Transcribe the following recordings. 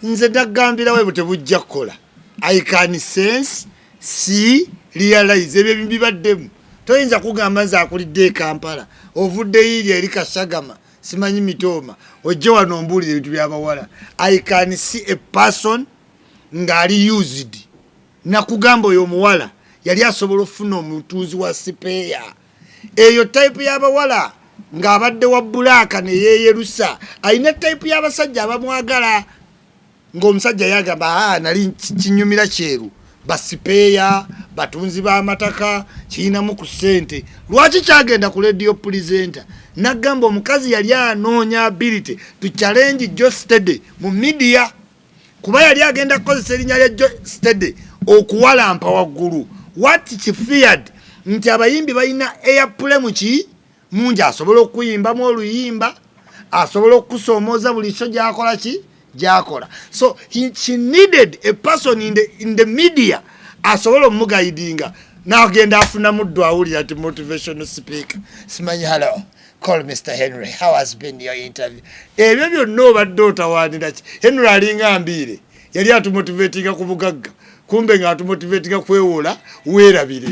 nze ndagambira we butebujja kukola. I can sense, see, realize ebyo bibaddemu. Toyinza kugamba nze akulidde Kampala ovudde yirya eri Kasagama simanyi Mitoma ojje wano ombuulire ebintu by'abawala. I can see a person ng'ali used. Nakugamba oyo omuwala yali asobola okufuna omutuuzi wa sipeeya. Eyo type y'abawala ng'abadde wa bbulaaka ne yeeyerusa. Alina type y'abasajja abamwagala ng'omusajja yagamba nali kinyumira kyeru. Basipeeya, batunzi b'amataka, kirinamu ku ssente. Lwaki kyagenda ku radio presenter? Nagamba omukazi yali anoonya ability to challenge Joe Steady mu media. Kuba yali agenda kukozesa erinnya lya Joe Steady okuwalampa waggulu. What she feared nti abayimbi balina airplay mungi asobola okuyimbamu oluyimba, asobola okusoomooza buli kyo gy'akola gy'akola. So she needed a person in the media asobola omugaidinga. N'agenda afuna muddu awulira ati motivational speaker. Simanyi hello. Call Mr. Henry. How has been your interview? Ebyo byonna obadde otawaanira ki? Henry alinga mbiire. Yali atumotivatinga ku bugagga. Kumbe nga atumotivatinga kwewola weerabire.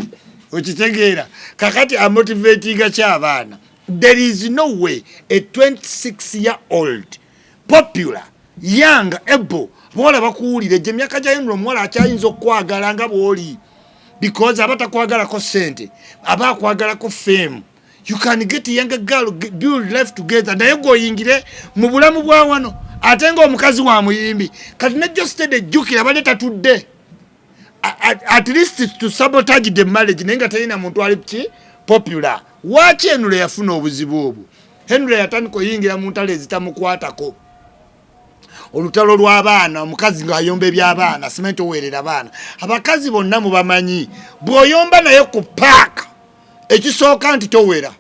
Okitegeera. Kakati amotivatinga ky'abaana. There is no way a 26-year-old popular young able bola bakuwulire gye myaka gya Henry omuwala akyayinza okwagala nga bw'oli because abatakwagala ko ssente abakwagala ko fame. You can get a younger girl, build life together. Naye goyingire mu bulamu bwa wano ate ng'omukazi wa muyimbi kati ne Joe Steady ejjukira bale tatudde at least to sabotage the marriage naye nga talina muntu ali popular. Waki Henry yafuna obuzibu obwo? Henry yatandika oyingira mu ntalo ezitamukwatako. Olutalo lw'abaana omukazi ng'ayomba eby'abaana simenti oweerera abaana. Abakazi bonna mubamanyi bw'oyomba naye ku paaka ekisooka nti towera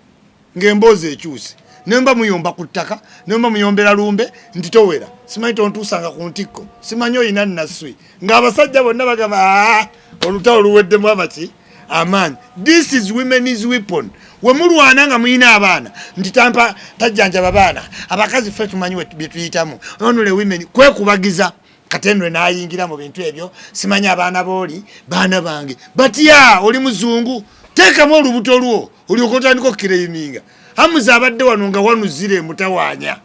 ng'emboozi ekyuse. Nemba muyomba ku ttaka, nemba muyombera lumbe nti towera. Simanyi tontuusanga ku ntikko. Simanyi oyina nnaswi. Ng'abasajja bonna bagamba olutalo luweddemu amaki amaanyi. This is women's weapon. We mulwana nga muyina abaana nti tampa tajjanjaba abaana abakazi ffe tumanyi bye tuyitamu onule women kwekubagiza katendwe n'ayingira mu bintu ebyo. Simanyi abaana booli baana bange batya oli muzungu teekamu olubuto lwo olyoka otandika okkireyiminga. Hamuza abadde wano nga wanuzire mutawaanya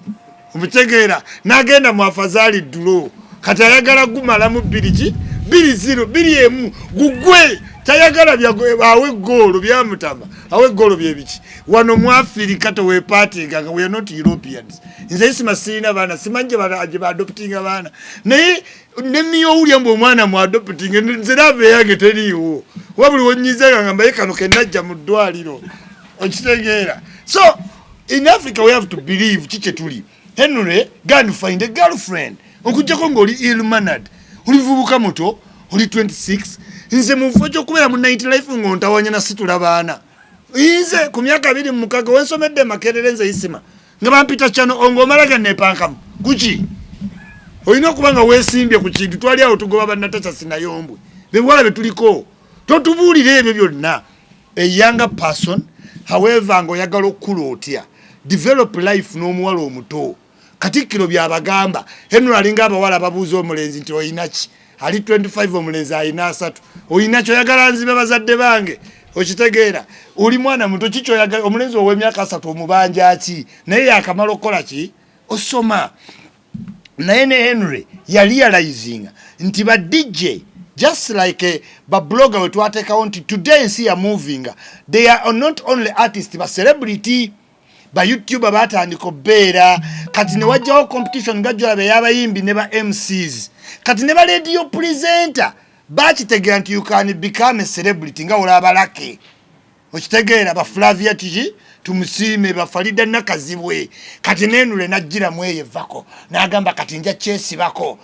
omutegeera n'agenda mu afazaali ddulo kati ayagala gumalamu 2-0 gugwe tayagala awe goolo byamutama awe goolo byebiki wano mu Africa toweepatinga nga we are not Europeans. Nze Isma sirina baana simanyi gye baadoptinga baana naye nemiyo ulya mbu omwana mu adoptinga nze lave yange teriiwo wabuli wonnyiza nga mbaye kano kennajja mu ddwaliro okitegeera. So in Africa we have to believe kike tuli. Henry gonna find a girlfriend okujjako ng'oli ill-mannered olivubuka muto oli 26. Nze mufo ky'okubeera mu night life ng'ontawanya na situla baana. Nze ku myaka 26 wensomedde Makerere nze Isima nga bampita kyano ng'omalaga neepankamu kuki olina okuba nga weesimbye ku kintu twali awo tugoba bannatacha sinayombwe bebuwala betuliko totubuulire ebyo byonna. A younger person however ng'oyagala okukula otya develop life n'omuwala omuto. Katikkiro byabagamba Henry alinga abawala babuuza omulenzi nti oyina ki ali 25 omulenzi ayina 3 oyina kyoyagala nzibe bazadde bange okitegeera oli mwana muto kikyoyagala omulenzi ow'emyaka 3 omubanja ki naye yakamala okukola ki osoma. Naye ne Henry yali realizing nti ba DJ just like ba blogger we twateekawo nti today nsi ya moving they are not only artists but celebrity ba YouTuber batandika obbeera kati ne wajjawo competition nga jjolabe y'abayimbi ne ba MCs kati ne ba radio presenter bakitegeera nti you can become a celebrity nga olaba lake okitegeera ba Flavia Tiji tumusiime ba Farida Nakazibwe kati nenule najjira mweye vako n'agamba kati nja kyesibako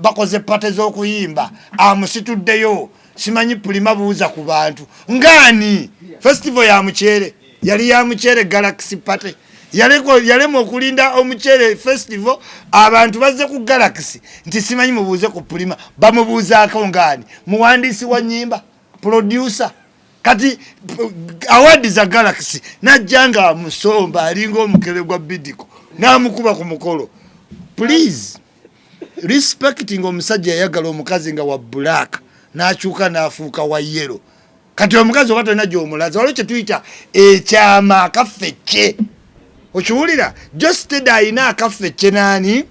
bakoze pate z'okuyimba amusituddeyo simanyi Prima buuza ku bantu ngani festival ya mucere yali ya mucere Galaxy Party yalema okulinda omucere festival abantu bazze ku Galaxy nti simanyi mubuuze ku Prima bamubuuzaako ngani muwandiisi wa nyimba producer kati awadi za Galaxy najjanga musomba alinga omukere gwa bidiko namukuba ku mukolo. Please respecting omusajja yayagala omukazi nga wa black n'akyuka n'afuuka wa yellow kati omukazi oba talina gy'omulaza waliwo kye tuyita ekyama akaffecce okiwulira josted ayina akaffecce naani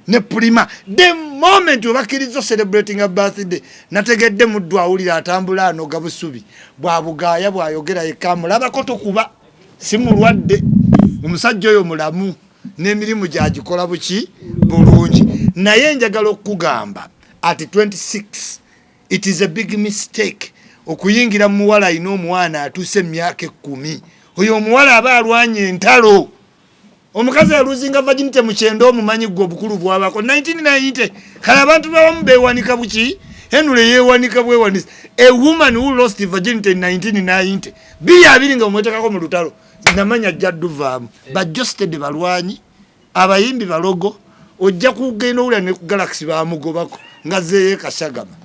ne Prima the moment webakkiriza celebrating a birthday nategedde muddu awulira atambula anoga busubi bwabugaaya bwayogera yekka mulabako tokuba si mulwadde omusajja oyo mulamu n'emirimu gyagikola buki bulungi naye njagala okugamba at 26 it is a big mistake okuyingira muwala ayina omwana atuuse emyaka 10 oyo omuwala aba alwanye entalo omukazi aluzinga virginity mu kyendo omumanyi gwe obukulu bwabako 1990 kale abantu bawamu beewanika buki Henry yeewanika bwewanisa a woman who lost virginity in 1990 biya abiri nga omwetekako mu lutalo namanya jadduvaamu bajosted balwanyi abayimbi balogo ojja kugenda owulira ne ku galaxy bamugobako nga zeeye Kashagama